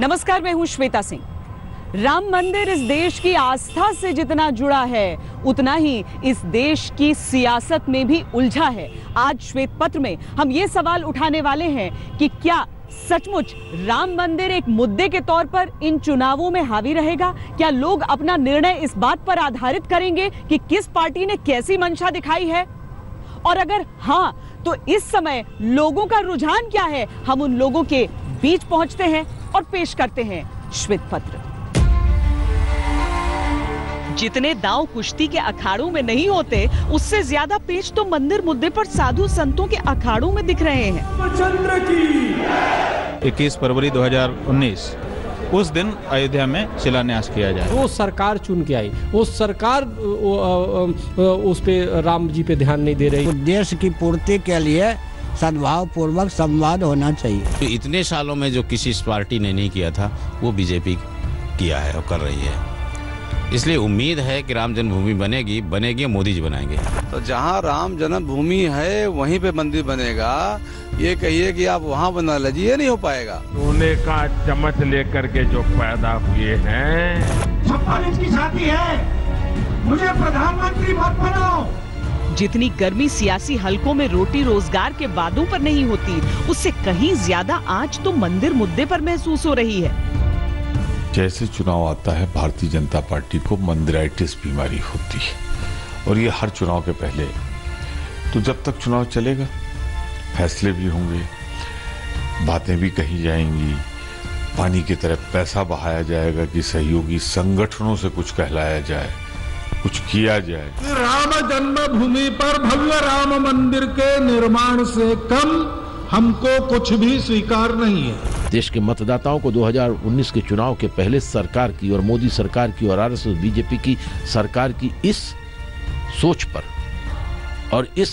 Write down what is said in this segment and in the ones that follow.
नमस्कार, मैं हूं श्वेता सिंह। राम मंदिर इस देश की आस्था से जितना जुड़ा है, उतना ही इस देश की सियासत में भी उलझा है। आज श्वेत पत्र में हम ये सवाल उठाने वाले हैं कि क्या सचमुच राम मंदिर एक मुद्दे के तौर पर इन चुनावों में हावी रहेगा? क्या लोग अपना निर्णय इस बात पर आधारित करेंगे कि किस पार्टी ने कैसी मंशा दिखाई है? और अगर हाँ, तो इस समय लोगों का रुझान क्या है? हम उन लोगों के बीच पहुंचते हैं और पेश करते हैं श्वेत पत्र। जितने दांव कुश्ती के अखाड़ों में नहीं होते, उससे ज्यादा पेच तो मंदिर मुद्दे पर साधु संतों के अखाड़ों में दिख रहे हैं। 21 फरवरी 2019 उस दिन अयोध्या में शिलान्यास किया जाए। वो सरकार चुन के आई, वो सरकार उस पे राम जी पे ध्यान नहीं दे रही। देश की पूर्ति के लिए सद्भाव पूर्वक संवाद होना चाहिए। तो इतने सालों में जो किसी पार्टी ने नहीं किया था, वो बीजेपी किया है और कर रही है। इसलिए उम्मीद है कि राम जन्मभूमि बनेगी मोदी जी बनाएंगे। तो जहाँ राम जन्मभूमि है वहीं पे मंदिर बनेगा। ये कहिए कि आप वहाँ बना लीजिए, ये नहीं हो पाएगा। सोने का चम्मच लेकर के जो पैदा हुए हैं, 56 इंच की छाती है, मुझे प्रधानमंत्री मत बनाओ। जितनी गर्मी सियासी हलकों में रोटी रोजगार के वादों पर नहीं होती, उससे कहीं ज्यादा आज तो मंदिर मुद्दे पर महसूस हो रही है। जैसे चुनाव आता है, भारतीय जनता पार्टी को मंदिराइटिस बीमारी होती है और ये हर चुनाव के पहले। तो जब तक चुनाव चलेगा, फैसले भी होंगे, बातें भी कही जाएंगी, पानी की तरफ पैसा बहाया जाएगा कि सहयोगी संगठनों से कुछ कहलाया जाए, कुछ किया जाए। राम जन्मभूमि पर भव्य राम मंदिर के निर्माण से कम हमको कुछ भी स्वीकार नहीं है। देश के मतदाताओं को 2019 के चुनाव के पहले सरकार की और मोदी सरकार की और आरएसएस बीजेपी की सरकार की इस सोच पर और इस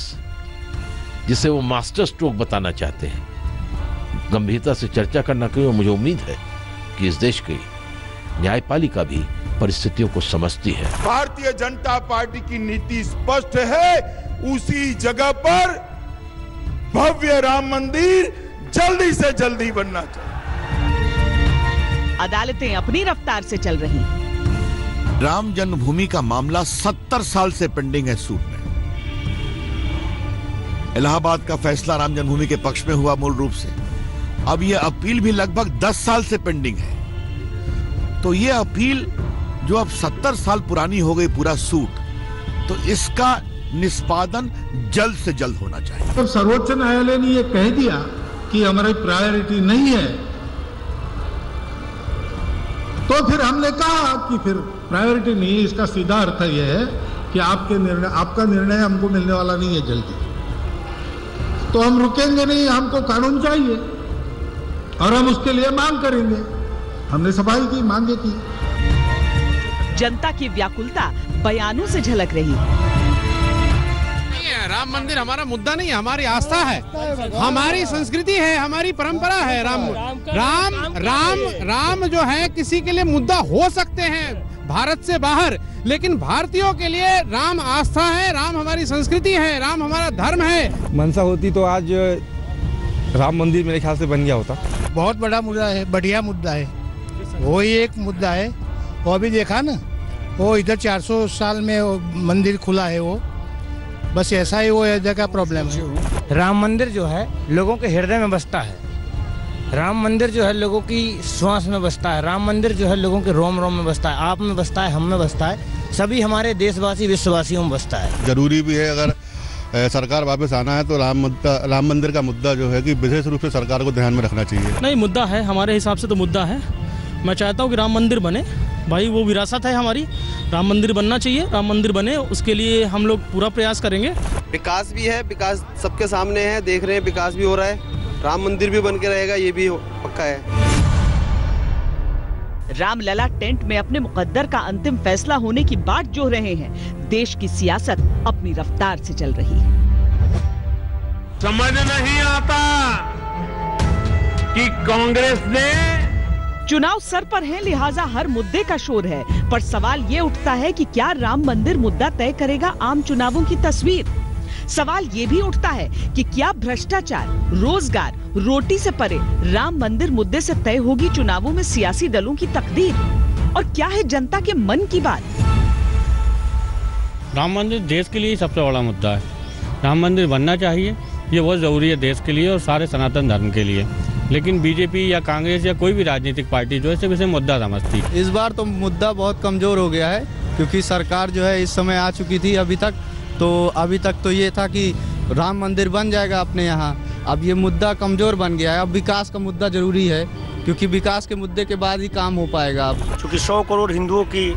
जिसे वो मास्टर स्ट्रोक बताना चाहते हैं, गंभीरता से चर्चा करना चाहिए। मुझे उम्मीद है कि इस देश की न्यायपालिका भी परिस्थितियों को समझती है। भारतीय जनता पार्टी की नीति स्पष्ट है, उसी जगह पर भव्य राम मंदिर जल्दी से जल्दी बनना चाहिए। अदालतें अपनी रफ्तार से चल रही हैं। राम जन्मभूमि का मामला 70 साल से पेंडिंग है सूट में। इलाहाबाद का फैसला राम जन्मभूमि के पक्ष में हुआ मूल रूप से। अब यह अपील भी लगभग 10 साल से पेंडिंग है। तो यह अपील जो अब 70 साल पुरानी हो गई, पूरा सूट, तो इसका निष्पादन जल्द से जल्द होना चाहिए। तो सर्वोच्च न्यायालय ने यह कह दिया कि हमारी प्रायोरिटी नहीं है, तो फिर हमने कहा कि फिर प्रायोरिटी नहीं है। इसका सीधा अर्थ यह है कि आपका निर्णय हमको मिलने वाला नहीं है जल्दी, तो हम रुकेंगे नहीं। हमको कानून चाहिए और हम उसके लिए मांग करेंगे। हमने सफाई की, मांगे की। जनता की व्याकुलता बयानों से झलक रही है। राम मंदिर हमारा मुद्दा नहीं है, हमारी आस्था है, हमारी संस्कृति है, हमारी परंपरा है। राम जो है किसी के लिए मुद्दा हो सकते हैं भारत से बाहर, लेकिन भारतीयों के लिए राम आस्था है, राम हमारी संस्कृति है, राम हमारा धर्म है। मनसा होती तो आज राम मंदिर मेरे ख्याल से बन गया होता। बहुत बड़ा मुद्दा है, बढ़िया मुद्दा है, वो ही एक मुद्दा है। वो अभी देखा ना, वो इधर 400 साल में मंदिर खुला है, वो बस ऐसा ही वो अयोध्या का प्रॉब्लम है। राम मंदिर जो है लोगों के हृदय में बसता है। राम मंदिर जो है लोगों की श्वास में बसता है। राम मंदिर जो है लोगों के रोम रोम में बसता है, आप में बसता है, हम में बसता है, सभी हमारे देशवासी विश्ववासियों में बसता है। जरूरी भी है, अगर सरकार वापस आना है तो राम मंदिर का मुद्दा जो है कि विशेष रूप से सरकार को ध्यान में रखना चाहिए। नहीं, मुद्दा है, हमारे हिसाब से तो मुद्दा है। मैं चाहता हूँ कि राम मंदिर बने, भाई वो विरासत है हमारी, राम मंदिर बनना चाहिए, राम मंदिर बने, उसके लिए हम लोग पूरा प्रयास करेंगे। विकास भी है, विकास सबके सामने है, देख रहे हैं, विकास भी हो रहा है, राम मंदिर भी बन के रहेगा, ये भी पक्का है। रामलला टेंट में अपने मुकद्दर का अंतिम फैसला होने की बात जो रहे हैं। देश की सियासत अपनी रफ्तार से चल रही है। समझ नहीं आता कि कांग्रेस ने चुनाव सर पर है, लिहाजा हर मुद्दे का शोर है, पर सवाल ये उठता है कि क्या राम मंदिर मुद्दा तय करेगा आम चुनावों की तस्वीर? सवाल ये भी उठता है कि क्या भ्रष्टाचार, रोजगार, रोटी से परे राम मंदिर मुद्दे से तय होगी चुनावों में सियासी दलों की तकदीर? और क्या है जनता के मन की बात? राम मंदिर देश के लिए सबसे बड़ा मुद्दा है। राम मंदिर बनना चाहिए, ये बहुत ज़रूरी है देश के लिए और सारे सनातन धर्म के लिए। लेकिन बीजेपी या कांग्रेस या कोई भी राजनीतिक पार्टी जो है सिर्फ इसे मुद्दा समझती है। इस बार तो मुद्दा बहुत कमज़ोर हो गया है, क्योंकि सरकार जो है इस समय आ चुकी थी अभी तक तो ये था कि राम मंदिर बन जाएगा अपने यहाँ। अब ये मुद्दा कमज़ोर बन गया है। अब विकास का मुद्दा ज़रूरी है, क्योंकि विकास के मुद्दे के बाद ही काम हो पाएगा। अब क्योंकि 100 करोड़ हिंदुओं की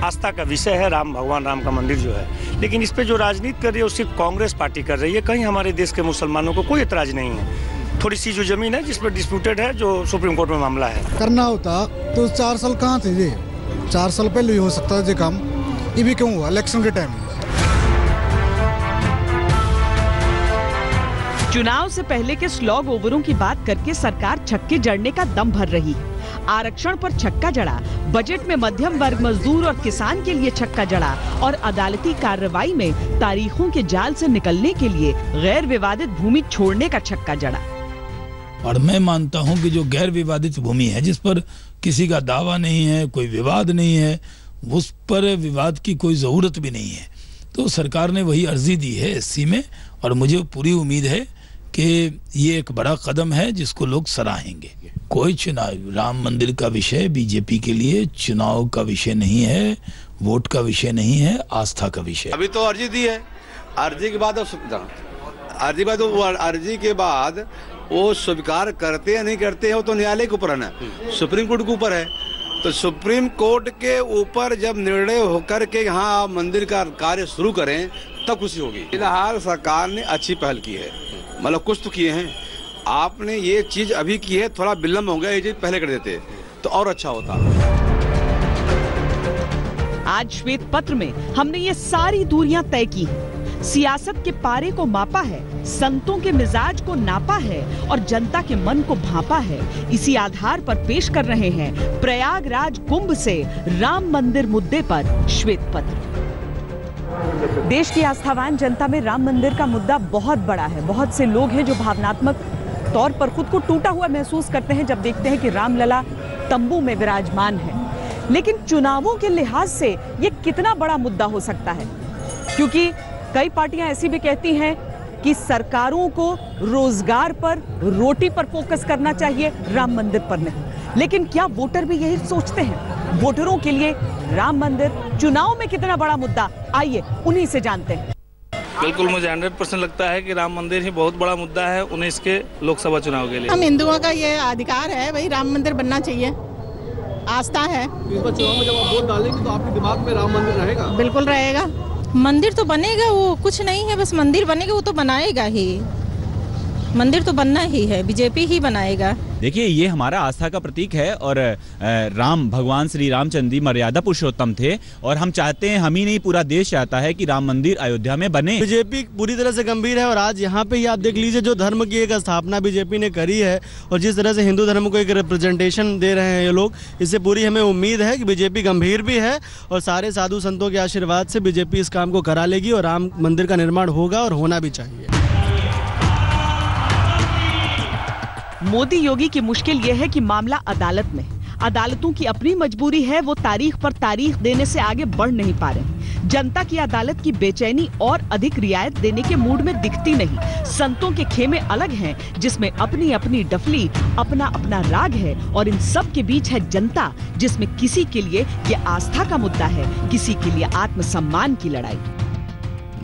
आस्था का विषय है भगवान राम का मंदिर जो है, लेकिन इस पे जो राजनीति कर रही है वो सिर्फ कांग्रेस पार्टी कर रही है। कहीं हमारे देश के मुसलमानों को कोई एतराज नहीं है। थोड़ी सी जो जमीन है जिस पर डिस्प्यूटेड है, जो सुप्रीम कोर्ट में मामला है। करना होता तो 4 साल कहाँ थे ये? 4 साल पहले ही हो सकता है ये काम। ये भी क्यों हुआ इलेक्शन के टाइम? चुनाव से पहले के स्लॉग ओवरों की बात करके सरकार छक्के जड़ने का दम भर रही है। आरक्षण पर छक्का जड़ा, बजट में मध्यम वर्ग, मजदूर और किसान के लिए छक्का जड़ा और अदालती कार्रवाई में तारीखों के जाल से निकलने के लिए गैर विवादित भूमि छोड़ने का छक्का जड़ा। और मैं मानता हूं कि जो गैर विवादित भूमि है, जिस पर किसी का दावा नहीं है, कोई विवाद नहीं है, उस पर विवाद की कोई जरूरत भी नहीं है। तो सरकार ने वही अर्जी दी है एससी में, और मुझे पूरी उम्मीद है कि ये एक बड़ा कदम है जिसको लोग सराहेंगे। कोई चुनाव, राम मंदिर का विषय बीजेपी के लिए चुनाव का विषय नहीं है, वोट का विषय नहीं है, आस्था का विषय। अभी तो अर्जी दी है, अर्जी के बाद अर्जी के बाद वो स्वीकार करते या नहीं करते हैं वो तो न्यायालय के ऊपर है ना, सुप्रीम कोर्ट के ऊपर है। तो सुप्रीम कोर्ट के ऊपर जब निर्णय होकर के यहाँ मंदिर का कार्य शुरू करें तब खुशी होगी। फिलहाल सरकार ने अच्छी पहल की है, मतलब कुछ तो किए हैं। आपने ये चीज अभी की है, थोड़ा विलम्ब हो गया, ये चीज पहले कर देते तो और अच्छा होता। आज श्वेत पत्र में हमने ये सारी दूरियां तय की हैं। सियासत के पारे को मापा है, संतों के मिजाज को नापा है और जनता के मन को भांपा है। इसी आधार पर पेश कर रहे हैं प्रयागराज कुंभ से राम मंदिर मुद्दे पर श्वेत पत्र। देश की आस्थावान जनता में राम मंदिर का मुद्दा बहुत बड़ा है। बहुत से लोग हैं जो भावनात्मक तौर पर खुद को टूटा हुआ महसूस करते हैं जब देखते हैं कि रामलला तंबू में विराजमान है। लेकिन चुनावों के लिहाज से ये कितना बड़ा मुद्दा हो सकता है? क्योंकि कई पार्टियां ऐसी भी कहती हैं कि सरकारों को रोजगार पर, रोटी पर फोकस करना चाहिए, राम मंदिर पर नहीं। लेकिन क्या वोटर भी यही सोचते हैं? वोटरों के लिए राम मंदिर चुनाव में कितना बड़ा मुद्दा, आइए उन्हीं से जानते हैं। बिल्कुल, मुझे 100% लगता है कि राम मंदिर ही बहुत बड़ा मुद्दा है 19 के लोकसभा चुनाव के लिए। हम हिंदुओं का ये अधिकार है, भाई राम मंदिर बनना चाहिए, आस्था है। इस बार चुनाव में जब आप वोट डालेंगे तो आपके दिमाग में राम मंदिर रहेगा? बिल्कुल रहेगा। मंदिर तो बनेगा, वो कुछ नहीं है, बस मंदिर बनेगा, वो तो बनाएगा ही। मंदिर तो बनना ही है, बीजेपी ही बनाएगा। देखिए, ये हमारा आस्था का प्रतीक है और राम, भगवान श्री रामचंद्र मर्यादा पुरुषोत्तम थे और हम चाहते हैं, हम ही नहीं पूरा देश चाहता है कि राम मंदिर अयोध्या में बने। बीजेपी पूरी तरह से गंभीर है और आज यहाँ पे ही आप देख लीजिए जो धर्म की एक स्थापना बीजेपी ने करी है और जिस तरह से हिंदू धर्म को एक रिप्रेजेंटेशन दे रहे हैं ये लोग, इससे पूरी हमें उम्मीद है कि बीजेपी गंभीर भी है और सारे साधु संतों के आशीर्वाद से बीजेपी इस काम को करा लेगी और राम मंदिर का निर्माण होगा और होना भी चाहिए। मोदी योगी की मुश्किल यह है कि मामला अदालत में। अदालतों की अपनी मजबूरी है, वो तारीख पर तारीख देने से आगे बढ़ नहीं पा रहे। जनता की अदालत की बेचैनी और अधिक रियायत देने के मूड में दिखती नहीं। संतों के खेमे अलग हैं, जिसमें अपनी अपनी डफली, अपना अपना राग है और इन सब के बीच है जनता, जिसमें किसी के लिए ये आस्था का मुद्दा है, किसी के लिए आत्मसम्मान की लड़ाई।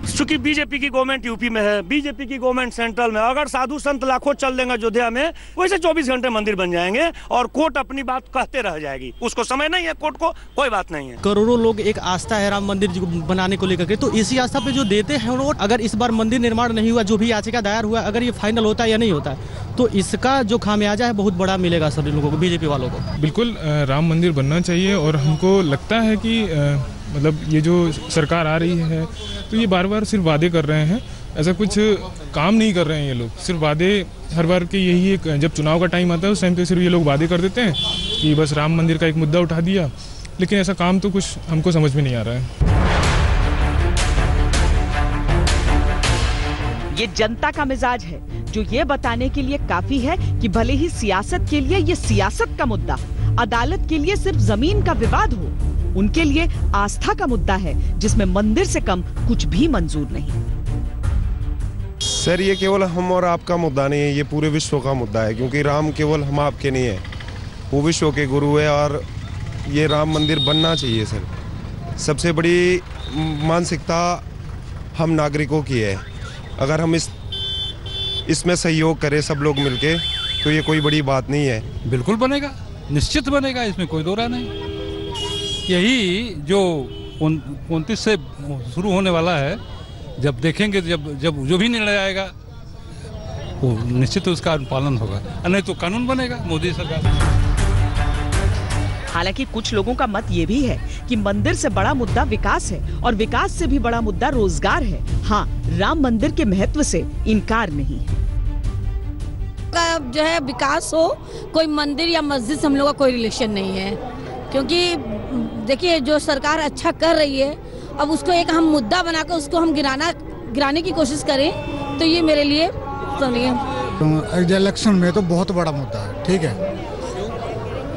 चूंकि बीजेपी की गवर्नमेंट यूपी में है, बीजेपी की गवर्नमेंट सेंट्रल में, अगर साधु संत लाखों चल देंगे अयोध्या में, वैसे 24 घंटे मंदिर बन जाएंगे और कोर्ट अपनी बात कहते रह जाएगी। उसको समय नहीं है, कोर्ट को कोई बात नहीं है। करोड़ों लोग एक आस्था है राम मंदिर बनाने को लेकर के, तो इसी आस्था पे जो देते हैं वोट, अगर इस बार मंदिर निर्माण नहीं हुआ, जो भी याचिका दायर हुआ, अगर ये फाइनल होता है या नहीं होता है, तो इसका जो खामियाजा है बहुत बड़ा मिलेगा सभी लोगों को, बीजेपी वालों को। बिल्कुल राम मंदिर बनना चाहिए और हमको लगता है कि मतलब ये जो सरकार आ रही है तो ये बार बार सिर्फ वादे कर रहे हैं, ऐसा कुछ काम नहीं कर रहे हैं ये लोग। सिर्फ वादे हर बार के यही एक, जब चुनाव का टाइम आता है उस टाइम पे सिर्फ ये लोग वादे कर देते हैं कि बस राम मंदिर का एक मुद्दा उठा दिया, लेकिन ऐसा काम तो कुछ हमको समझ में नहीं आ रहा है। ये जनता का मिजाज है, जो ये बताने के लिए काफी है कि भले ही सियासत के लिए ये सियासत का मुद्दा, अदालत के लिए सिर्फ जमीन का विवाद हो, उनके लिए आस्था का मुद्दा है जिसमें मंदिर से कम कुछ भी मंजूर नहीं। सर, ये केवल हम और आपका मुद्दा नहीं है, ये पूरे विश्व का मुद्दा है, क्योंकि राम केवल हम आपके नहीं है, वो विश्व के गुरु है और ये राम मंदिर बनना चाहिए। सर, सबसे बड़ी मानसिकता हम नागरिकों की है। अगर हम इसमें सहयोग करें सब लोग मिलके तो ये कोई बड़ी बात नहीं है। बिल्कुल बनेगा, निश्चित बनेगा, इसमें कोई दो राय नहीं। यही जो 29 से शुरू होने वाला है, जब देखेंगे, जब जो भी निर्णय आएगा वो निश्चित उसका पालन होगा, नहीं तो कानून बनेगा मोदी सरकार। हालांकि कुछ लोगों का मत ये भी है कि मंदिर से बड़ा मुद्दा विकास है और विकास से भी बड़ा मुद्दा रोजगार है। हाँ, राम मंदिर के महत्व से इनकार नहीं है। जो है विकास हो, कोई मंदिर या मस्जिद से हम लोग का कोई रिलेशन नहीं है, क्योंकि देखिए जो सरकार अच्छा कर रही है, अब उसको एक हम मुद्दा बनाकर उसको हम गिराने की कोशिश करें तो ये मेरे लिए सुनिए, इलेक्शन में तो बहुत बड़ा मुद्दा है, ठीक है,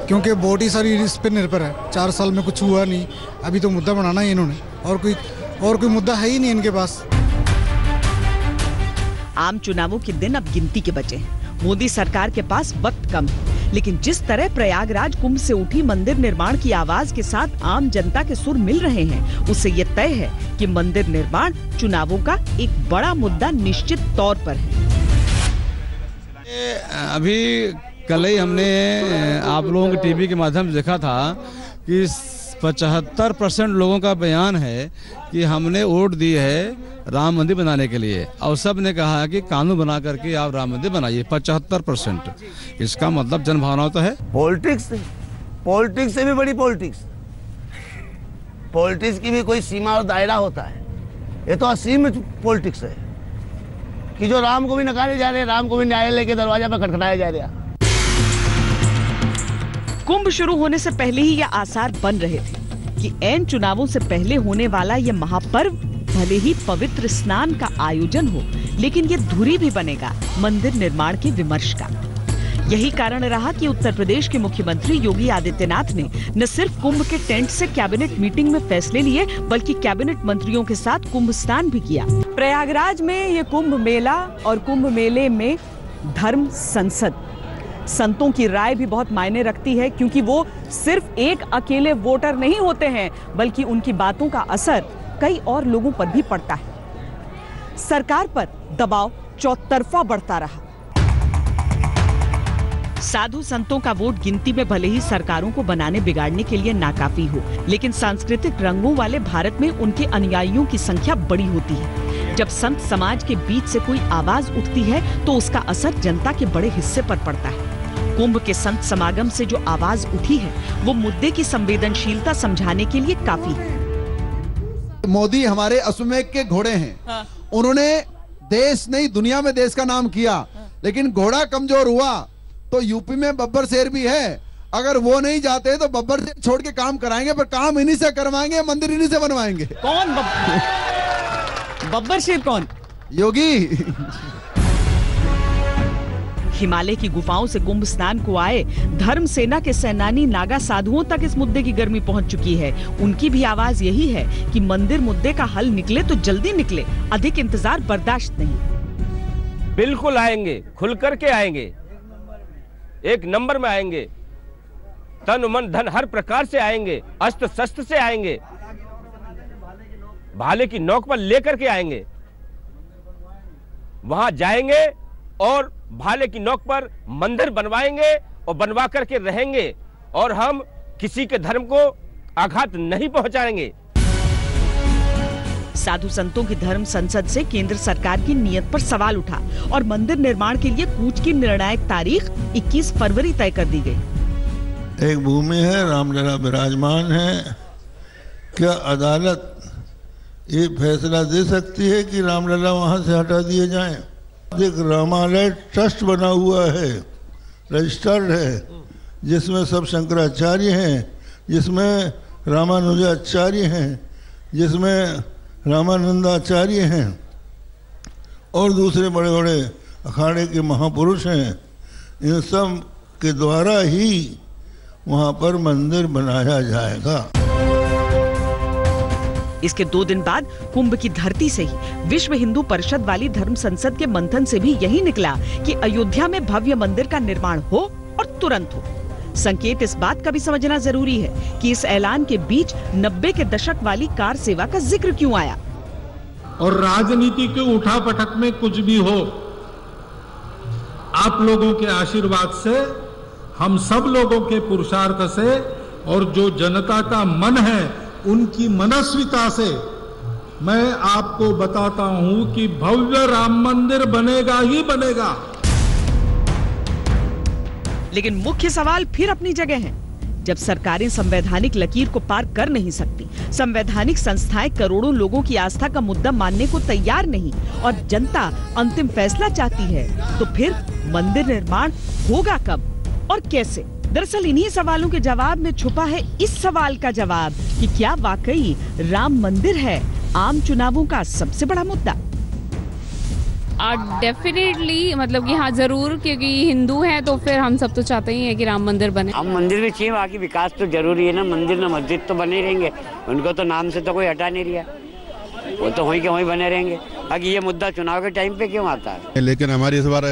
क्योंकि वोट ही सारी इस पर निर्भर है। 4 साल में कुछ हुआ नहीं, अभी तो मुद्दा बनाना ही इन्होंने, और कोई मुद्दा है ही नहीं इनके पास। आम चुनावों के दिन अब गिनती के बचे हैं। मोदी सरकार के पास वक्त कम है, लेकिन जिस तरह प्रयागराज कुंभ से उठी मंदिर निर्माण की आवाज के साथ आम जनता के सुर मिल रहे हैं, उससे ये तय है कि मंदिर निर्माण चुनावों का एक बड़ा मुद्दा निश्चित तौर पर है। अभी कल ही हमने आप लोगों के टीवी के माध्यम से देखा था कि 75% लोगों का बयान है कि हमने वोट दी है राम मंदिर बनाने के लिए, और सब ने कहा है कि कानून बना करके आप राम मंदिर बनाइए। 75%, इसका मतलब जनभावना तो है। पॉलिटिक्स से भी बड़ी पॉलिटिक्स की भी कोई सीमा और दायरा होता है। ये तो असीम पॉलिटिक्स है कि जो राम को भी नकारे जा रहे, राम को भी न्यायालय के दरवाजा पर खटखटाया जा रहा। कुंभ शुरू होने से पहले ही यह आसार बन रहे थे कि ऐन चुनावों से पहले होने वाला यह महापर्व भले ही पवित्र स्नान का आयोजन हो, लेकिन ये धुरी भी बनेगा मंदिर निर्माण के विमर्श का। यही कारण रहा कि उत्तर प्रदेश के मुख्यमंत्री योगी आदित्यनाथ ने न सिर्फ कुंभ के टेंट से कैबिनेट मीटिंग में फैसले लिए, बल्कि कैबिनेट मंत्रियों के साथ कुंभ स्नान भी किया। प्रयागराज में ये कुंभ मेला और कुंभ मेले में धर्म संसद, संतों की राय भी बहुत मायने रखती है, क्योंकि वो सिर्फ एक अकेले वोटर नहीं होते हैं, बल्कि उनकी बातों का असर कई और लोगों पर भी पड़ता है। सरकार पर दबाव चौतरफा बढ़ता रहा। साधु संतों का वोट गिनती में भले ही सरकारों को बनाने बिगाड़ने के लिए नाकाफी हो, लेकिन सांस्कृतिक रंगों वाले भारत में उनके अनुयायियों की संख्या बड़ी होती है। जब संत समाज के बीच से कोई आवाज उठती है तो उसका असर जनता के बड़े हिस्से पर पड़ता है। कुंभ के संत समागम से जो आवाज उठी है, वो मुद्दे की संवेदनशीलता समझाने के लिए काफी है। मोदी हमारे अश्वमेध के घोड़े हैं। उन्होंने देश नहीं दुनिया में देश का नाम किया, लेकिन घोड़ा कमजोर हुआ तो यूपी में बब्बर शेर भी है। अगर वो नहीं जाते तो बब्बर शेर छोड़ के काम कराएंगे, पर काम इन्हीं से करवाएंगे, मंदिर इन्हीं से बनवाएंगे। कौन बब्बर शेर? कौन? योगी। हिमालय की गुफाओं से कुंभ स्नान को आए धर्म सेना के सेनानी नागा साधुओं तक इस मुद्दे की गर्मी पहुंच चुकी है। उनकी भी आवाज यही है कि मंदिर मुद्दे का हल निकले तो जल्दी निकले, अधिक इंतजार बर्दाश्त नहीं। बिल्कुल आएंगे, खुल करके आएंगे, एक नंबर में आएंगे, तन मन धन हर प्रकार से आएंगे, अस्त्र शस्त्र से आएंगे, भाले की नोक पर लेकर के आएंगे। वहां जाएंगे और भाले की नोक पर मंदिर बनवाएंगे और बनवा करके रहेंगे, और हम किसी के धर्म को आघात नहीं पहुंचाएंगे। साधु संतों की धर्म संसद से केंद्र सरकार की नीयत पर सवाल उठा और मंदिर निर्माण के लिए कूच की निर्णायक तारीख 21 फरवरी तय कर दी गई। एक भूमि है, रामलला विराजमान है। क्या अदालत ये फैसला दे सकती है कि रामलला वहां से हटा दिए जाएं? एक रामालय ट्रस्ट बना हुआ है, रजिस्टर्ड है, जिसमें सब शंकराचार्य हैं, जिसमें रामानुजाचार्य हैं, जिसमें रामानंदाचार्य हैं। और दूसरे बड़े बड़े अखाड़े के महापुरुष हैं, इन सब के द्वारा ही वहाँ पर मंदिर बनाया जाएगा। इसके 2 दिन बाद कुंभ की धरती से ही विश्व हिंदू परिषद वाली धर्म संसद के मंथन से भी यही निकला कि अयोध्या में भव्य मंदिर का निर्माण हो और तुरंत हो। संकेत इस बात का भी समझना जरूरी है कि इस ऐलान के बीच 90 के दशक वाली कार सेवा का जिक्र क्यों आया। और राजनीति के उठापटक में कुछ भी हो, आप लोगों के आशीर्वाद से, हम सब लोगों के पुरुषार्थ से और जो जनता का मन है उनकी मनस्विता से मैं आपको बताता हूं कि भव्य राम मंदिर बनेगा ही बनेगा। लेकिन मुख्य सवाल फिर अपनी जगह है। जब सरकारें संवैधानिक लकीर को पार कर नहीं सकती, संवैधानिक संस्थाएं करोड़ों लोगों की आस्था का मुद्दा मानने को तैयार नहीं और जनता अंतिम फैसला चाहती है, तो फिर मंदिर निर्माण होगा कब और कैसे? दरअसल इन्हीं सवालों के जवाब में छुपा है इस सवाल का जवाब कि क्या वाकई राम मंदिर है आम चुनावों का सबसे बड़ा मुद्दा। डेफिनेटली, मतलब कि हाँ जरूर, क्योंकि हिंदू हैं तो फिर हम सब तो चाहते ही हैं कि राम मंदिर बने। अब मंदिर भी चाहिए, बाकी विकास तो जरूरी है ना। मंदिर ना मस्जिद तो बने रहेंगे, उनको तो नाम से तो कोई हटा नहीं रहा, वो तो वहीं के वहीं बने रहेंगे। बाकी ये मुद्दा चुनाव के टाइम पे क्यों आता है? लेकिन हमारी इस बार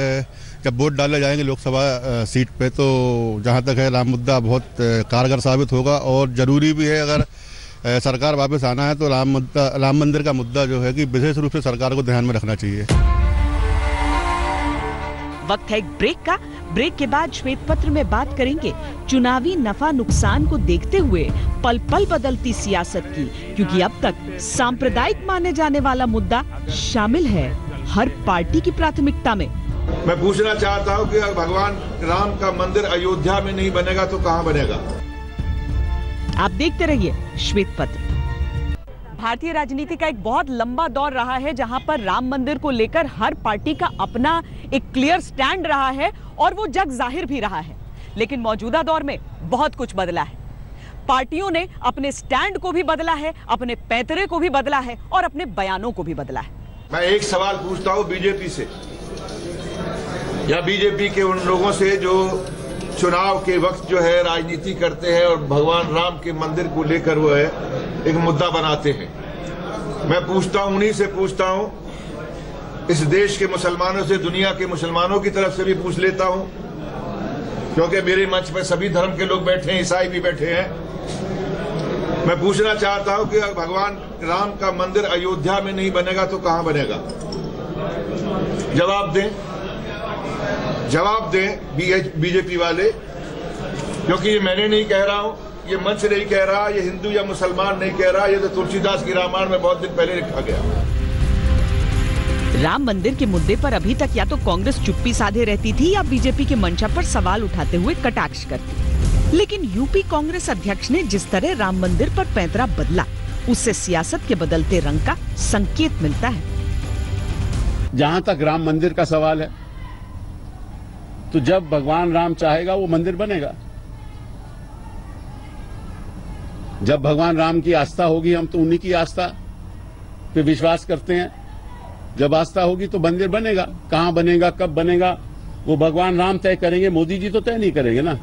जब वोट डाले जाएंगे लोकसभा सीट पे, तो जहाँ तक है राम मुद्दा बहुत कारगर साबित होगा और जरूरी भी है। अगर सरकार वापस आना है तो राम मंदिर का मुद्दा जो है कि विशेष रूप से सरकार को ध्यान में रखना चाहिए। वक्त है एक ब्रेक का। ब्रेक के बाद श्वेत पत्र में बात करेंगे चुनावी नफा नुकसान को देखते हुए पल पल बदलती सियासत की, क्योंकि अब तक सांप्रदायिक माने जाने वाला मुद्दा शामिल है हर पार्टी की प्राथमिकता में। मैं पूछना चाहता हूं कि अगर भगवान राम का मंदिर अयोध्या में नहीं बनेगा तो कहां बनेगा? आप देखते रहिए श्वेत पत्र। भारतीय राजनीति का एक बहुत लंबा दौर रहा है जहां पर राम मंदिर को लेकर हर पार्टी का अपना एक क्लियर स्टैंड रहा है और वो जग जाहिर भी रहा है। लेकिन मौजूदा दौर में बहुत कुछ बदला है। पार्टियों ने अपने स्टैंड को भी बदला है, अपने पैतरे को भी बदला है और अपने बयानों को भी बदला है। मैं एक सवाल पूछता हूं बीजेपी से या बीजेपी के उन लोगों से जो चुनाव के वक्त जो है राजनीति करते हैं और भगवान राम के मंदिर को लेकर वो है एक मुद्दा बनाते हैं। मैं पूछता हूं, उन्हीं से पूछता हूं, इस देश के मुसलमानों से, दुनिया के मुसलमानों की तरफ से भी पूछ लेता हूं, क्योंकि मेरे मंच पर सभी धर्म के लोग बैठे हैं, ईसाई भी बैठे हैं। मैं पूछना चाहता हूं कि अगर भगवान राम का मंदिर अयोध्या में नहीं बनेगा तो कहां बनेगा? जवाब दें, जवाब दें बीजेपी वाले, क्योंकि ये मैंने नहीं कह रहा हूं, ये मंच नहीं कह रहा, ये हिंदू या मुसलमान नहीं कह रहा, ये तो तुलसीदास की रामायण में बहुत दिन पहले लिखा गया। राम मंदिर के मुद्दे पर अभी तक या तो कांग्रेस चुप्पी साधे रहती थी या बीजेपी के मंचा पर सवाल उठाते हुए कटाक्ष करती। लेकिन यूपी कांग्रेस अध्यक्ष ने जिस तरह राम मंदिर पर पैंतरा बदला, उससे सियासत के बदलते रंग का संकेत मिलता है। जहां तक राम मंदिर का सवाल है, तो जब भगवान राम चाहेगा वो मंदिर बनेगा। जब भगवान राम की आस्था होगी, हम तो उन्हीं की आस्था पे विश्वास करते हैं, जब आस्था होगी तो मंदिर बनेगा। कहां बनेगा, कब बनेगा, वो भगवान राम तय करेंगे, मोदी जी तो तय नहीं करेंगे ना।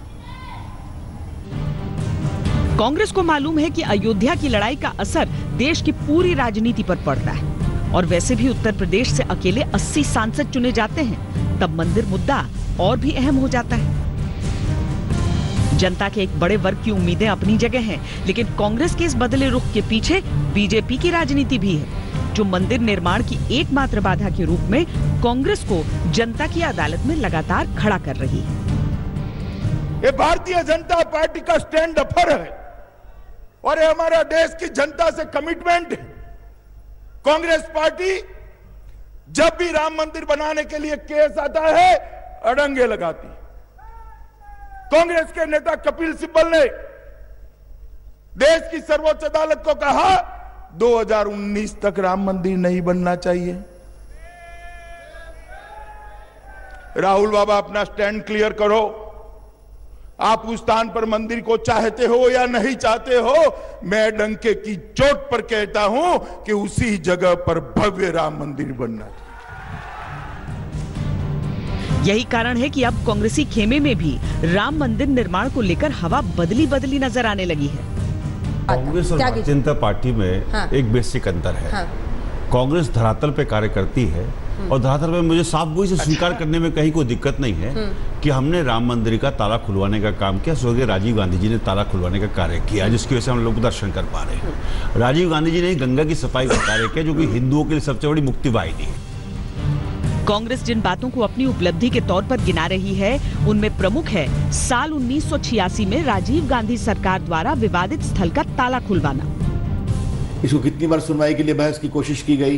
कांग्रेस को मालूम है कि अयोध्या की लड़ाई का असर देश की पूरी राजनीति पर पड़ता है और वैसे भी उत्तर प्रदेश से अकेले 80 सांसद चुने जाते हैं, तब मंदिर मुद्दा और भी अहम हो जाता है। जनता के एक बड़े वर्ग की उम्मीदें अपनी जगह हैं, लेकिन कांग्रेस के इस बदले रुख के पीछे बीजेपी की राजनीति भी है, जो मंदिर निर्माण की एकमात्र बाधा के रूप में कांग्रेस को जनता की अदालत में लगातार खड़ा कर रही है। ये भारतीय जनता पार्टी का स्टैंड अपर है और ये हमारा देश की जनता से कमिटमेंट है। कांग्रेस पार्टी जब भी राम मंदिर बनाने के लिए केस आता है, अड़ंगे लगाती। कांग्रेस के नेता कपिल सिब्बल ने देश की सर्वोच्च अदालत को कहा 2019 तक राम मंदिर नहीं बनना चाहिए। राहुल बाबा अपना स्टैंड क्लियर करो, आप उस स्थान पर मंदिर को चाहते हो या नहीं चाहते हो। मैं डंके की चोट पर कहता हूं कि उसी जगह पर भव्य राम मंदिर बनना चाहिए। यही कारण है कि अब कांग्रेसी खेमे में भी राम मंदिर निर्माण को लेकर हवा बदली नजर आने लगी है। कांग्रेस और भारतीय जनता पार्टी में एक बेसिक अंतर है। कांग्रेस धरातल पे कार्य करती है और धरातल पे मुझे साफ गोई से स्वीकार करने में कहीं कोई दिक्कत नहीं है कि हमने राम मंदिर का ताला खुलवाने का काम किया। स्वर्गीय राजीव गांधी जी ने ताला खुलवाने का कार्य किया, जिसकी वजह से हम लोग दर्शन कर पा रहे हैं। राजीव गांधी जी ने गंगा की सफाई का कार्य किया, जो कि हिंदुओं के लिए सबसे बड़ी मुक्ति वाहिनी है। कांग्रेस जिन बातों को अपनी उपलब्धि के तौर पर गिना रही है, उनमें प्रमुख है साल 1986 में राजीव गांधी सरकार द्वारा विवादित स्थल का ताला खुलवाना। इसको कितनी बार सुनवाई के लिए बहस की कोशिश की गई,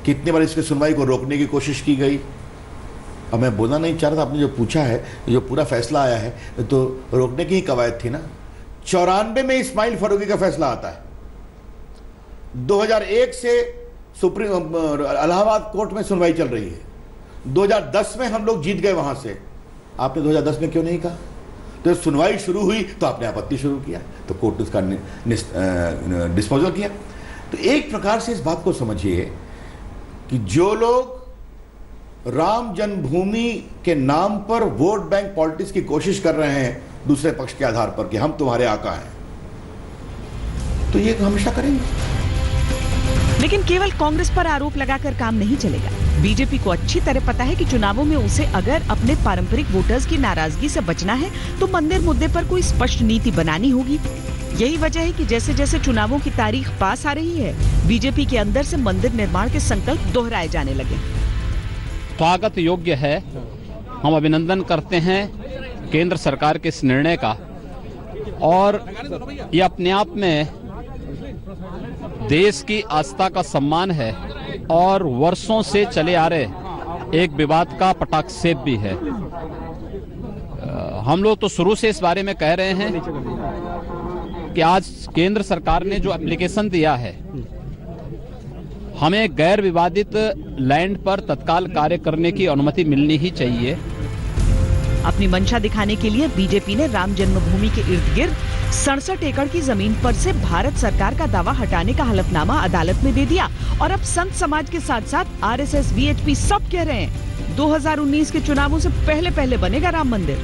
कितनी बार इसकी सुनवाई को रोकने की कोशिश की गई। अब मैं बोलना नहीं चाह रहा था, आपने जो पूछा है, जो पूरा फैसला आया है, तो रोकने की ही कवायद थी ना। 94 में इस्माइल फारूकी का फैसला आता है, 2001 से सुप्रीम इलाहाबाद कोर्ट में सुनवाई चल रही है, 2010 में हम लोग जीत गए वहां से। आपने 2010 में क्यों नहीं कहा? तो सुनवाई शुरू हुई तो आपने आपत्ति शुरू किया, तो कोर्ट ने उसका डिस्पोजल किया। तो एक प्रकार से इस बात को समझिए कि जो लोग राम जन्मभूमि के नाम पर वोट बैंक पॉलिटिक्स की कोशिश कर रहे हैं दूसरे पक्ष के आधार पर कि हम तुम्हारे आका हैं, तो ये हमेशा करेंगे। लेकिन केवल कांग्रेस पर आरोप लगाकर काम नहीं चलेगा। बीजेपी को अच्छी तरह पता है कि चुनावों में उसे अगर अपने पारंपरिक वोटर्स की नाराजगी से बचना है तो मंदिर मुद्दे पर कोई स्पष्ट नीति बनानी होगी। यही वजह है कि जैसे जैसे चुनावों की तारीख पास आ रही है, बीजेपी के अंदर से मंदिर निर्माण के संकल्प दोहराए जाने लगे। स्वागत योग्य है, हम अभिनंदन करते हैं केंद्र सरकार के इस निर्णय का, और ये अपने आप में देश की आस्था का सम्मान है और वर्षों से चले आ रहे एक विवाद का पटाक्षेप भी है। हम लोग तो शुरू से इस बारे में कह रहे हैं कि आज केंद्र सरकार ने जो एप्लीकेशन दिया है, हमें गैर विवादित लैंड पर तत्काल कार्य करने की अनुमति मिलनी ही चाहिए। अपनी मंशा दिखाने के लिए बीजेपी ने राम जन्मभूमि के इर्द गिर्द 67 एकड़ की जमीन पर से भारत सरकार का दावा हटाने का हलफनामा अदालत में दे दिया। और अब संत समाज के साथ साथ आरएसएस, वीएचपी सब कह रहे हैं 2019 के चुनावों से पहले बनेगा राम मंदिर।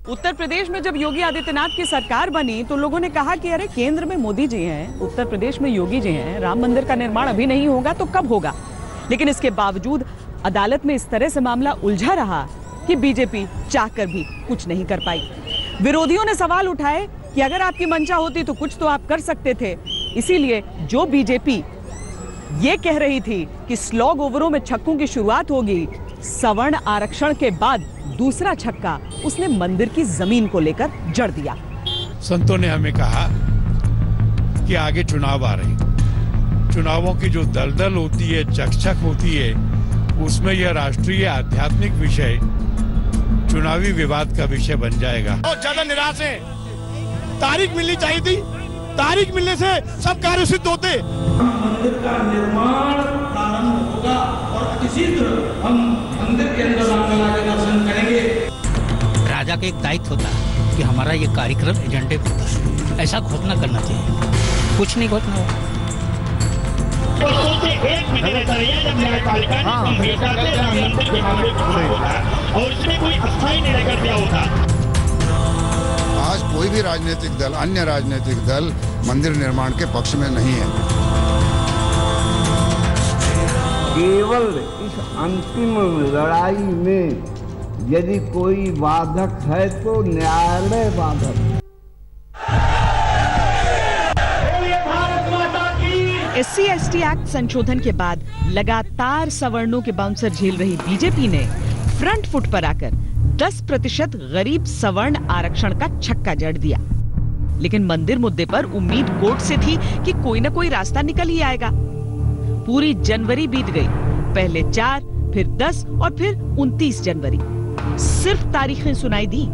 उत्तर प्रदेश में जब योगी आदित्यनाथ की सरकार बनी तो लोगों ने कहा कि अरे केंद्र में मोदी जी हैं, उत्तर प्रदेश में योगी जी हैं, राम मंदिर का निर्माण अभी नहीं होगा तो कब होगा। लेकिन इसके बावजूद अदालत में इस तरह से मामला उलझा रहा कि बीजेपी चाहकर भी कुछ नहीं कर पाई। विरोधियों ने सवाल उठाए कि अगर आपकी मंशा होती तो कुछ तो आप कर सकते थे। इसीलिए जो बीजेपी ये कह रही थी कि स्लॉग ओवरों में छक्कों की शुरुआत होगी, सवर्ण आरक्षण के बाद दूसरा छक्का उसने मंदिर की जमीन को लेकर जड़ दिया। संतों ने हमें कहा कि आगे चुनाव आ रहे, चुनावों की जो दलदल होती है, चकचक होती है, उसमें यह राष्ट्रीय आध्यात्मिक विषय चुनावी विवाद का विषय बन जाएगा। बहुत ज्यादा निराश है, तारीख मिलनी चाहिए थी, तारीख मिलने से सब कार्य सिद्ध होते। मंदिर का निर्माण प्रारंभ होगा और इसी तरह हम मंदिर के अंदर रामलला के दर्शन करेंगे। राजा का एक दायित्व होता है कि हमारा ये कार्यक्रम एजेंडे पर ऐसा घोषणा करना चाहिए, कुछ नहीं घोषणा हुआ। और इसमें कोई अस्थायी निर्णय कर दिया होता। आज कोई भी राजनीतिक दल, अन्य राजनीतिक दल मंदिर निर्माण के पक्ष में नहीं है। केवल इस अंतिम लड़ाई में यदि कोई बाधक है तो न्यायालय बाधक। SC/ST एक्ट संशोधन के बाद लगातार सवर्णों के बाउंसर झेल रही बीजेपी ने फ्रंट फुट पर आकर 10% गरीब सवर्ण आरक्षण का छक्का जड़ दिया। लेकिन मंदिर मुद्दे पर उम्मीद कोर्ट से थी कि कोई न कोई रास्ता निकल ही आएगा। पूरी जनवरी बीत गई, पहले 4, फिर 10 और फिर 29 जनवरी। सिर्फ तारीखें सुनाई दी,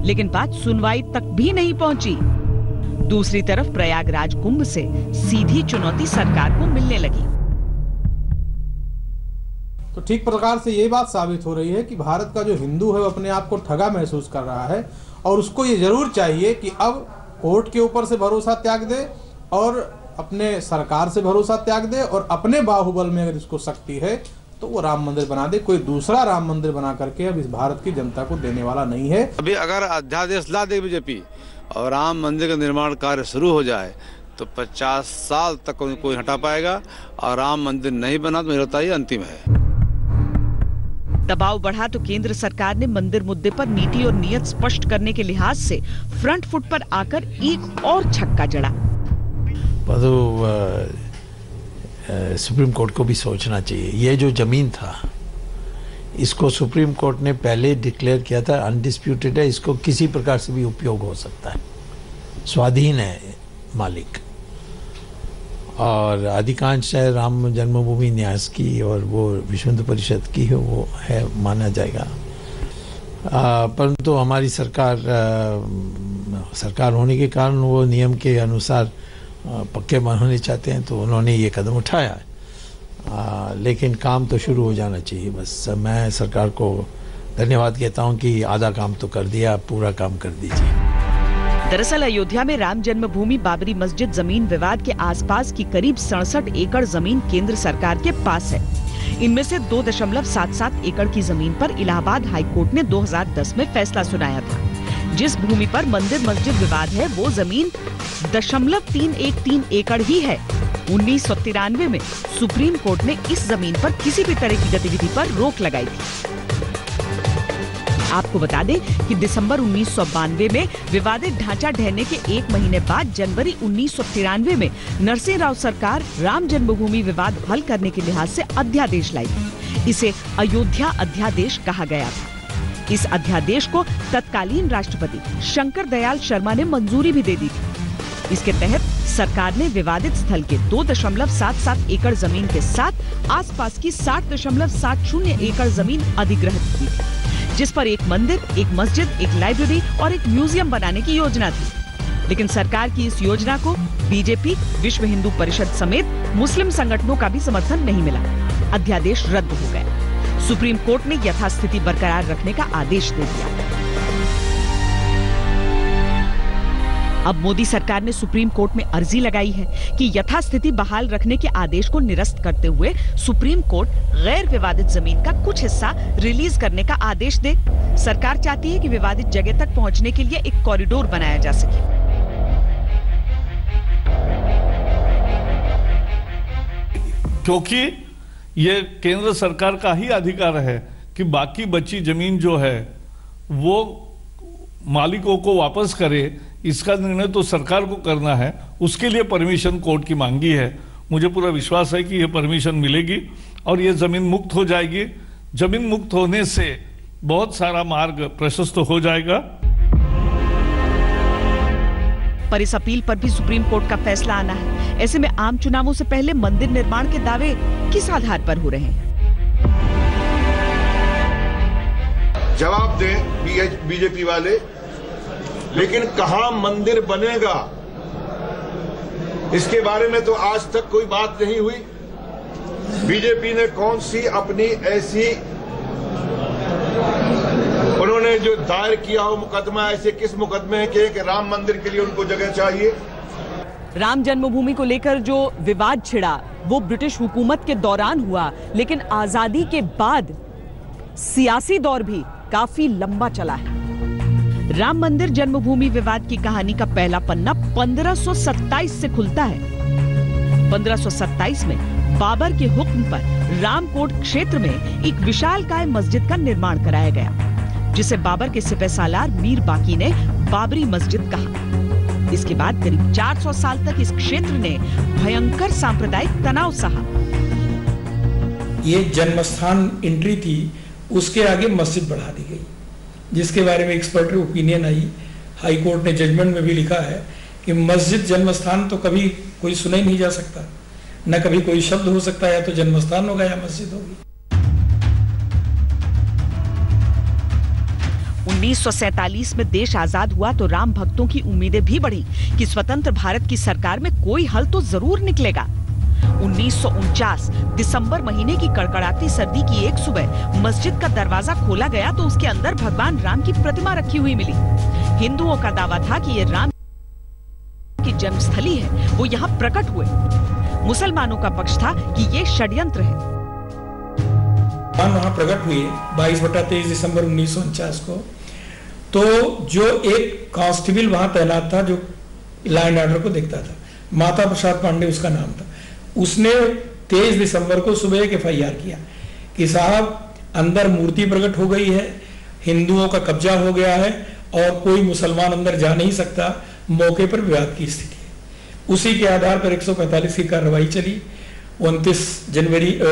लेकिन बात सुनवाई तक भी नहीं पहुंची। दूसरी तरफ प्रयागराज कुंभ से सीधी चुनौती सरकार को मिलने लगी। तो ठीक प्रकार से ये बात साबित हो रही है कि भारत का जो हिंदू है वो अपने आप को ठगा महसूस कर रहा है, और उसको ये जरूर चाहिए कि अब कोर्ट के ऊपर से भरोसा त्याग दे और अपने सरकार से भरोसा त्याग दे, और अपने बाहुबल में अगर इसको शक्ति है तो वो राम मंदिर बना दे। कोई दूसरा राम मंदिर बना करके अब इस भारत की जनता को देने वाला नहीं है। अभी अगर अध्यादेश ला दे बीजेपी और राम मंदिर का निर्माण कार्य शुरू हो जाए तो 50 साल तक कोई हटा पाएगा, और राम मंदिर नहीं बना तो मुझे लगता है ये अंतिम है। दबाव बढ़ा तो केंद्र सरकार ने मंदिर मुद्दे पर नीति और नियत स्पष्ट करने के लिहाज से फ्रंट फुट पर आकर एक और छक्का जड़ा। सुप्रीम कोर्ट को भी सोचना चाहिए। ये जो जमीन था, इसको सुप्रीम कोर्ट ने पहले डिक्लेयर किया था अनडिस्प्यूटेड है, इसको किसी प्रकार से भी उपयोग हो सकता है, स्वाधीन है मालिक। और अधिकांश है राम जन्मभूमि न्यास की और वो विश्व हिंदू परिषद की है, वो है माना जाएगा। परंतु हमारी सरकार होने के कारण वो नियम के अनुसार पक्के होने चाहते हैं, तो उन्होंने ये कदम उठाया है। लेकिन काम तो शुरू हो जाना चाहिए। बस मैं सरकार को धन्यवाद कहता हूँ कि आधा काम तो कर दिया, पूरा काम कर दीजिए। दरअसल अयोध्या में राम जन्मभूमि बाबरी मस्जिद जमीन विवाद के आसपास की करीब 67 एकड़ जमीन केंद्र सरकार के पास है। इनमें से 2.77 एकड़ की जमीन पर इलाहाबाद हाई कोर्ट ने 2010 में फैसला सुनाया था। जिस भूमि पर मंदिर मस्जिद विवाद है वो जमीन 0.313 एकड़ ही है। 1993 में सुप्रीम कोर्ट ने इस जमीन पर किसी भी तरह की गतिविधि पर रोक लगाई थी। आपको बता दें कि दिसंबर 1992 में विवादित ढांचा ढहने के एक महीने बाद जनवरी 1993 में नरसिंह राव सरकार राम जन्मभूमि विवाद हल करने के लिहाज से अध्यादेश लाई। इसे अयोध्या अध्यादेश कहा गया था। इस अध्यादेश को तत्कालीन राष्ट्रपति शंकर दयाल शर्मा ने मंजूरी भी दे दी थी। इसके तहत सरकार ने विवादित स्थल के 2.77 एकड़ जमीन के साथ आसपास की 60.70 एकड़ जमीन अधिग्रहित की, जिस पर एक मंदिर, एक मस्जिद, एक लाइब्रेरी और एक म्यूजियम बनाने की योजना थी। लेकिन सरकार की इस योजना को बीजेपी, विश्व हिंदू परिषद समेत मुस्लिम संगठनों का भी समर्थन नहीं मिला। अध्यादेश रद्द हो गया। सुप्रीम कोर्ट ने यथास्थिति बरकरार रखने का आदेश दे दिया। अब मोदी सरकार ने सुप्रीम कोर्ट में अर्जी लगाई है कि यथास्थिति बहाल रखने के आदेश को निरस्त करते हुए सुप्रीम कोर्ट गैर विवादित जमीन का कुछ हिस्सा रिलीज करने का आदेश दे। सरकार चाहती है कि विवादित जगह तक पहुंचने के लिए एक कॉरिडोर बनाया जा सके। क्योंकि ये केंद्र सरकार का ही अधिकार है कि बाकी बची जमीन जो है वो मालिकों को वापस करे। इसका निर्णय तो सरकार को करना है, उसके लिए परमिशन कोर्ट की मांगी है। मुझे पूरा विश्वास है कि ये परमिशन मिलेगी और ये जमीन मुक्त हो जाएगी। जमीन मुक्त होने से बहुत सारा मार्ग प्रशस्त हो जाएगा। पर इस अपील पर भी सुप्रीम कोर्ट का फैसला आना है। ऐसे में आम चुनावों से पहले मंदिर निर्माण के दावे किस आधार पर हो रहे हैं? जवाब दें बीजेपी वाले, लेकिन कहां मंदिर बनेगा इसके बारे में तो आज तक कोई बात नहीं हुई। बीजेपी ने कौन सी अपनी ऐसी उन्होंने जो दायर किया हो मुकदमा, ऐसे किस मुकदमे के कि राम मंदिर के लिए उनको जगह चाहिए? राम जन्मभूमि को लेकर जो विवाद छिड़ा वो ब्रिटिश हुकूमत के दौरान हुआ, लेकिन आजादी के बाद सियासी दौर भी काफी लंबा चला है। राम मंदिर जन्मभूमि विवाद की कहानी का पहला पन्ना 1527 से खुलता है। 1527 में बाबर के हुक्म पर रामकोट क्षेत्र में एक विशालकाय मस्जिद का निर्माण कराया गया, जिसे बाबर के सिपहसालार मीर बाकी ने बाबरी मस्जिद कहा। इसके बाद करीब 400 साल तक इस क्षेत्र ने भयंकर सांप्रदायिक तनाव सहा। ये जन्मस्थान एंट्री थी, उसके आगे मस्जिद बढ़ा दी गई, जिसके बारे में expert opinion I. High court ने जजमेंट में भी लिखा है कि मस्जिद जन्मस्थान तो कभी कोई सुना ही नहीं जा सकता, न कभी कोई शब्द हो सकता है, या तो जन्मस्थान होगा या मस्जिद होगी। 1947 में देश आजाद हुआ तो राम भक्तों की उम्मीदें भी बढ़ी कि स्वतंत्र भारत की सरकार में कोई हल तो जरूर निकलेगा। 1949 दिसंबर महीने की कड़कड़ाती सर्दी की एक सुबह मस्जिद का दरवाजा खोला गया तो उसके अंदर भगवान राम की प्रतिमा रखी हुई मिली। हिंदुओं का दावा था कि ये राम की जन्मस्थली है, वो यहाँ प्रकट हुए। मुसलमानों का पक्ष था कि ये षड्यंत्र है। वहाँ प्रकट हुए 22/23 दिसंबर 1949 को। तो जो एक कांस्टेबल वहां तैनात था जो लॉ एंड ऑर्डर को देखता था, माता प्रसाद पांडे उसका नाम था, उसने 23 दिसंबर को सुबह एक FIR किया कि साहब अंदर मूर्ति प्रकट हो गई है, हिंदुओं का कब्जा हो गया है और कोई मुसलमान अंदर जा नहीं सकता, मौके पर विवाद की स्थिति है। उसी के आधार पर 145 की कार्रवाई चली। 29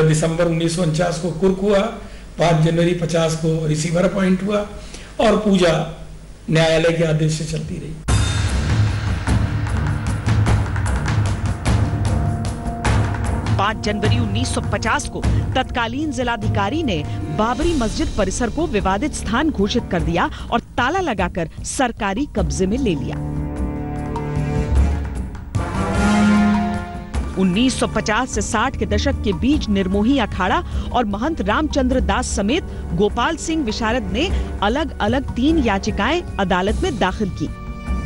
दिसंबर 1949 को कुर्क हुआ, 5 जनवरी 50 को रिसीवर अपॉइंट हुआ और पूजा न्यायालय के आदेश से चलती रही। जनवरी 1950 को तत्कालीन जिलाधिकारी ने बाबरी मस्जिद परिसर को विवादित स्थान घोषित कर दिया और ताला लगाकर सरकारी कब्जे में ले लिया। 1950 से 60 के दशक के बीच निर्मोही अखाड़ा और महंत रामचंद्र दास समेत गोपाल सिंह विशारद ने अलग अलग 3 याचिकाएं अदालत में दाखिल की,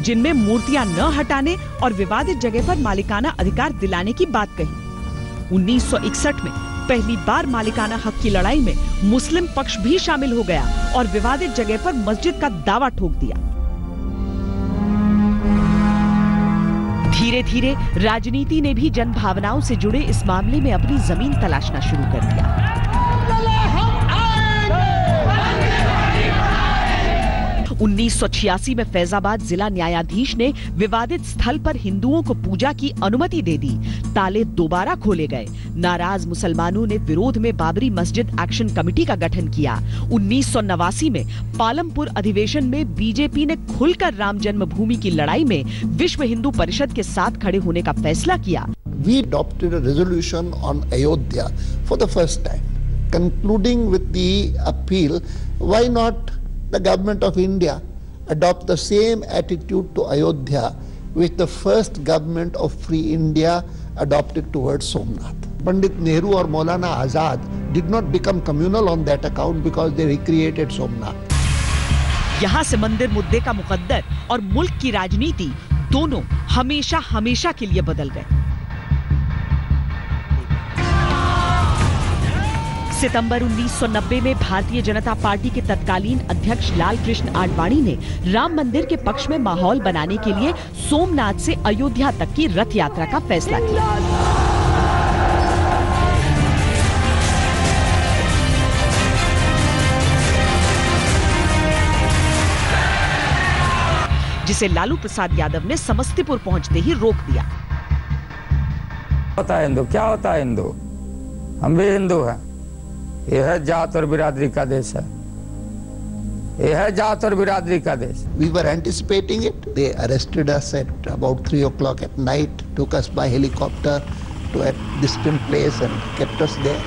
जिनमें मूर्तियां न हटाने और विवादित जगह पर मालिकाना अधिकार दिलाने की बात कही। 1961 में पहली बार मालिकाना हक की लड़ाई में मुस्लिम पक्ष भी शामिल हो गया और विवादित जगह पर मस्जिद का दावा ठोक दिया। धीरे धीरे राजनीति ने भी जन भावनाओं से जुड़े इस मामले में अपनी जमीन तलाशना शुरू कर दिया। 1986 में फैजाबाद जिला न्यायाधीश ने विवादित स्थल पर हिंदुओं को पूजा की अनुमति दे दी। ताले दोबारा खोले गए। नाराज मुसलमानों ने विरोध में बाबरी मस्जिद एक्शन कमेटी का गठन किया। 1989 में पालमपुर अधिवेशन में बीजेपी ने खुलकर राम जन्मभूमि की लड़ाई में विश्व हिंदू परिषद के साथ खड़े होने का फैसला किया। We adopted a resolution on Ayodhya for the first time, concluding with the appeal, why not the government of India adopt the same attitude to Ayodhya which the first government of free India adopted towards Somnath. Pandit Nehru or Maulana Azad did not become communal on that account because they recreated Somnath. यहाँ से मंदिर मुद्दे का मुकद्दर और मुल्क की राजनीति दोनों हमेशा हमेशा के लिए बदल गए। सितंबर 1990 में भारतीय जनता पार्टी के तत्कालीन अध्यक्ष लाल कृष्ण आडवाणी ने राम मंदिर के पक्ष में माहौल बनाने के लिए सोमनाथ से अयोध्या तक की रथ यात्रा का फैसला किया। जिसे लालू प्रसाद यादव ने समस्तीपुर पहुंचते ही रोक दिया। होता है हिंदू, क्या होता है हिंदू? हम भी हिंदू हैं। यह है जात और बिरादरी का देश है। यह है जात और बिरादरी का देश। We were anticipating it. They arrested us at about 3 o'clock at night, took us by helicopter to a distant place and kept us there.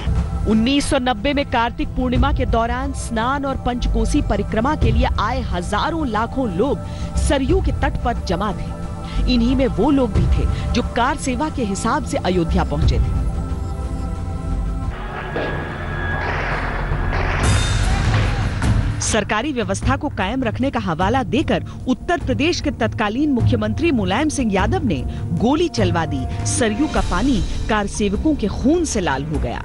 1990 में कार्तिक पूर्णिमा के दौरान स्नान और पंचकोसी परिक्रमा के लिए आए हजारों लाखों लोग सरयू के तट पर जमा थे। इन्हीं में वो लोग भी थे जो कार सेवा के हिसाब से अयोध्या पहुंचे थे। सरकारी व्यवस्था को कायम रखने का हवाला देकर उत्तर प्रदेश के तत्कालीन मुख्यमंत्री मुलायम सिंह यादव ने गोली चलवा दी। सरयू का पानी कार सेवकों के खून से लाल हो गया।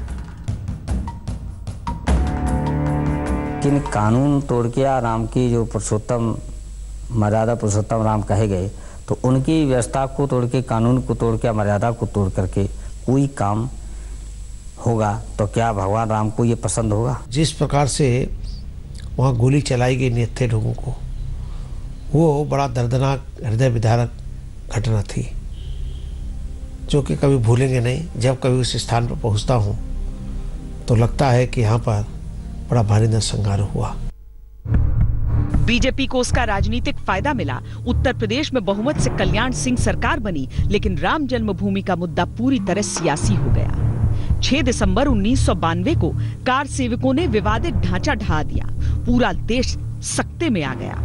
जिन कानून तोड़ के राम की जो पुरुषोत्तम मर्यादा पुरुषोत्तम राम कहे गए, तो उनकी व्यवस्था को तोड़ के, कानून को तोड़ के, मर्यादा को तोड़ करके कोई काम होगा तो क्या भगवान राम को ये पसंद होगा? जिस प्रकार से वहाँ गोली चलाई गई निहत्थे लोगों को, वो बड़ा दर्दनाक हृदय विदारक घटना थी, जो कि कभी भूलेंगे नहीं। जब कभी उस स्थान पर पहुँचता हूँ तो लगता है कि यहाँ पर बड़ा भारी नरसंहार हुआ। बीजेपी को उसका राजनीतिक फायदा मिला। उत्तर प्रदेश में बहुमत से कल्याण सिंह सरकार बनी, लेकिन राम जन्मभूमि का मुद्दा पूरी तरह सियासी हो गया। 6 दिसंबर 1992 को कार सेवकों ने विवादित ढांचा ढहा दिया। पूरा देश सकते में आ गया।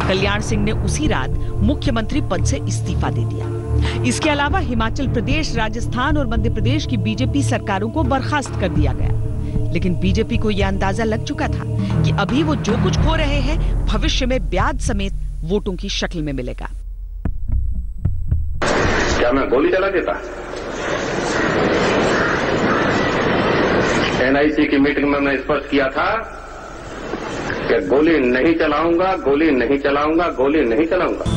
कल्याण सिंह ने उसी रात मुख्यमंत्री पद से इस्तीफा दे दिया। इसके अलावा हिमाचल प्रदेश, राजस्थान और मध्य प्रदेश की बीजेपी सरकारों को बर्खास्त कर दिया गया। लेकिन बीजेपी को यह अंदाजा लग चुका था कि अभी वो जो कुछ खो रहे हैं, भविष्य में ब्याज समेत वोटों की शक्ल में मिलेगा। क्या मैं गोली चला देता? एनआईसी की मीटिंग में मैं स्पष्ट किया था कि गोली नहीं चलाऊंगा, गोली नहीं चलाऊंगा, गोली नहीं चलाऊंगा।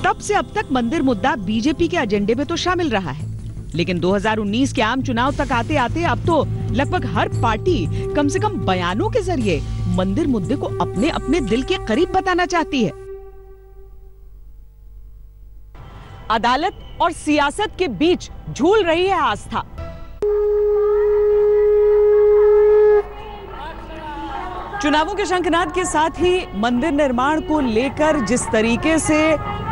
तब से अब तक मंदिर मुद्दा बीजेपी के एजेंडे में तो शामिल रहा है, लेकिन 2019 के आम चुनाव तक आते आते अब तो लगभग हर पार्टी कम से कम बयानों के जरिए मंदिर मुद्दे को अपने अपने दिल के करीब बताना चाहती है। अदालत और सियासत के बीच झूल रही है आस्था। चुनावों के शंखनाद के साथ ही मंदिर निर्माण को लेकर जिस तरीके से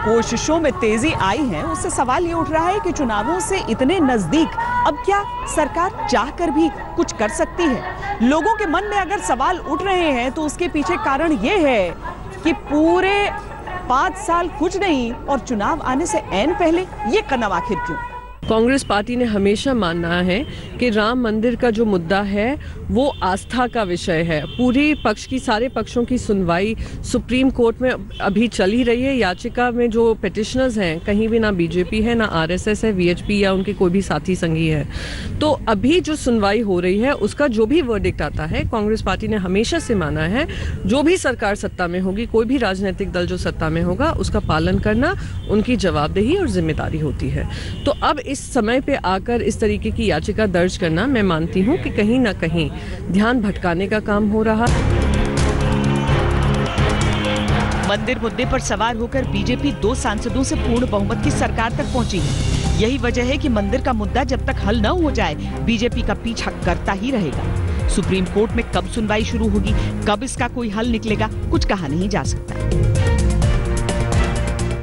कोशिशों में तेजी आई है, उससे सवाल ये उठ रहा है कि चुनावों से इतने नजदीक अब क्या सरकार चाहकर भी कुछ कर सकती है? लोगों के मन में अगर सवाल उठ रहे हैं तो उसके पीछे कारण ये है कि पूरे 5 साल कुछ नहीं और चुनाव आने से ऐन पहले ये कदम आखिर क्यों? कांग्रेस पार्टी ने हमेशा मानना है कि राम मंदिर का जो मुद्दा है वो आस्था का विषय है। पूरी पक्ष की सारे पक्षों की सुनवाई सुप्रीम कोर्ट में अभी चल ही रही है। याचिका में जो पिटिशनर्स हैं कहीं भी ना बीजेपी है, ना आरएसएस है, वीएचपी या उनके कोई भी साथी संगी है। तो अभी जो सुनवाई हो रही है उसका जो भी वर्डिक्ट आता है, कांग्रेस पार्टी ने हमेशा से माना है जो भी सरकार सत्ता में होगी, कोई भी राजनीतिक दल जो सत्ता में होगा, उसका पालन करना उनकी जवाबदेही और जिम्मेदारी होती है। तो अब इस समय पे आकर इस तरीके की याचिका दर्ज करना, मैं मानती हूं कि कहीं ना कहीं ध्यान भटकाने का काम हो रहा। मंदिर मुद्दे पर सवार होकर बीजेपी 2 सांसदों से पूर्ण बहुमत की सरकार तक पहुंची है। यही वजह है कि मंदिर का मुद्दा जब तक हल न हो जाए बीजेपी का पीछा करता ही रहेगा। सुप्रीम कोर्ट में कब सुनवाई शुरू होगी, कब इसका कोई हल निकलेगा, कुछ कहा नहीं जा सकता।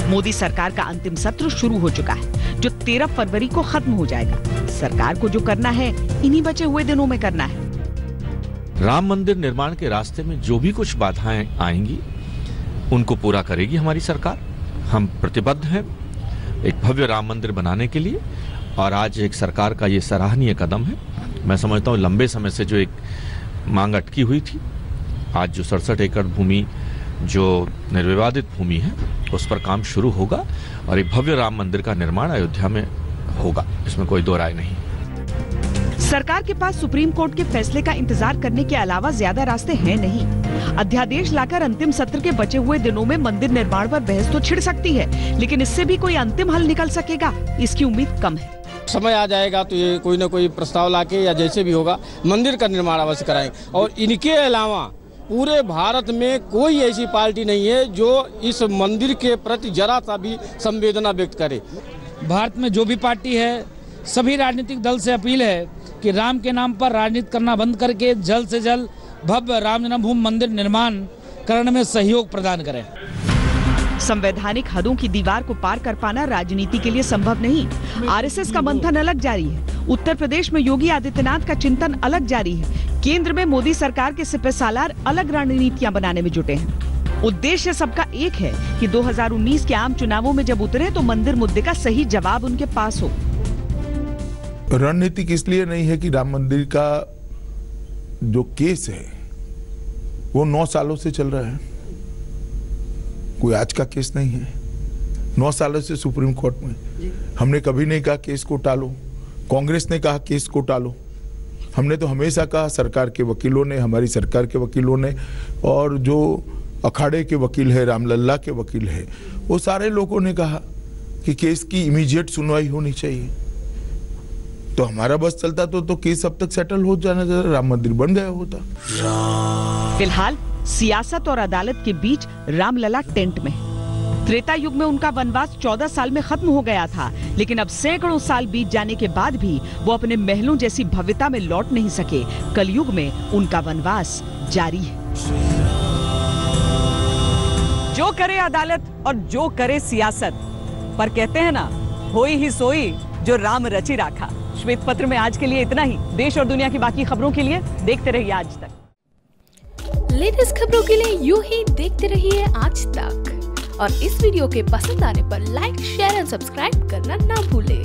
मोदी सरकार का अंतिम सत्र शुरू हो चुका है, जो 13 फरवरी को खत्म हो जाएगा। सरकार को जो करना है इन्हीं बचे हुए दिनों में करना है। राम मंदिर निर्माण के रास्ते में जो भी कुछ बाधाएं आएंगी उनको पूरा करेगी हमारी सरकार। हम प्रतिबद्ध हैं एक भव्य राम मंदिर बनाने के लिए, और आज एक सरकार का ये सराहनीय कदम है। मैं समझता हूँ लंबे समय से जो एक मांग अटकी हुई थी, आज जो 67 एकड़ भूमि जो निर्विवादित भूमि है उस पर काम शुरू होगा और एक भव्य राम मंदिर का निर्माण अयोध्या में होगा, इसमें कोई दो राय नहीं। सरकार के पास सुप्रीम कोर्ट के फैसले का इंतजार करने के अलावा ज्यादा रास्ते हैं नहीं। अध्यादेश लाकर अंतिम सत्र के बचे हुए दिनों में मंदिर निर्माण पर बहस तो छिड़ सकती है, लेकिन इससे भी कोई अंतिम हल निकल सकेगा, इसकी उम्मीद कम है। समय आ जाएगा तो ये कोई न कोई प्रस्ताव लाके या जैसे भी होगा मंदिर का निर्माण अवश्य कराएंगे। और इनके अलावा पूरे भारत में कोई ऐसी पार्टी नहीं है जो इस मंदिर के प्रति जरा सा भी संवेदना व्यक्त करे। भारत में जो भी पार्टी है, सभी राजनीतिक दल से अपील है कि राम के नाम पर राजनीति करना बंद करके जल्द से जल्द भव्य राम जन्मभूमि मंदिर निर्माण करने में सहयोग प्रदान करें। संवैधानिक हदों की दीवार को पार कर पाना राजनीति के लिए संभव नहीं। आरएसएस का मंथन अलग जारी है, उत्तर प्रदेश में योगी आदित्यनाथ का चिंतन अलग जारी है, केंद्र में मोदी सरकार के सिपहसालार अलग रणनीतियां बनाने में जुटे हैं। उद्देश्य सबका एक है कि 2019 के आम चुनावों में जब उतरे तो मंदिर मुद्दे का सही जवाब उनके पास हो। रणनीति इसलिए नहीं है कि राम मंदिर का जो केस है वो 9 सालों से चल रहा है, कोई आज का केस नहीं है। 9 सालों से सुप्रीम कोर्ट में हमने कभी नहीं कहा केस को टालो, कांग्रेस ने कहा केस को टालो। हमने तो हमेशा कहा, सरकार के वकीलों ने, हमारी सरकार के वकीलों ने, और जो अखाड़े के वकील है, रामलल्ला के वकील है, वो सारे लोगों ने कहा कि केस की इमीडिएट सुनवाई होनी चाहिए। तो हमारा बस चलता तो केस अब तक सेटल हो जाना चाहिए, राम मंदिर बन गया होता। फिलहाल सियासत और अदालत के बीच रामलला टेंट में है। त्रेता युग में उनका वनवास 14 साल में खत्म हो गया था, लेकिन अब सैकड़ों साल बीत जाने के बाद भी वो अपने महलों जैसी भव्यता में लौट नहीं सके। कलयुग में उनका वनवास जारी है। जो करे अदालत और जो करे सियासत, पर कहते हैं ना, होई ही सोई जो राम रचि राखा। श्वेत पत्र में आज के लिए इतना ही। देश और दुनिया की बाकी खबरों के लिए देखते रहिए आज तक। लेटेस्ट खबरों के लिए यूं ही देखते रहिए आज तक, और इस वीडियो के पसंद आने पर लाइक, शेयर और सब्सक्राइब करना ना भूलें।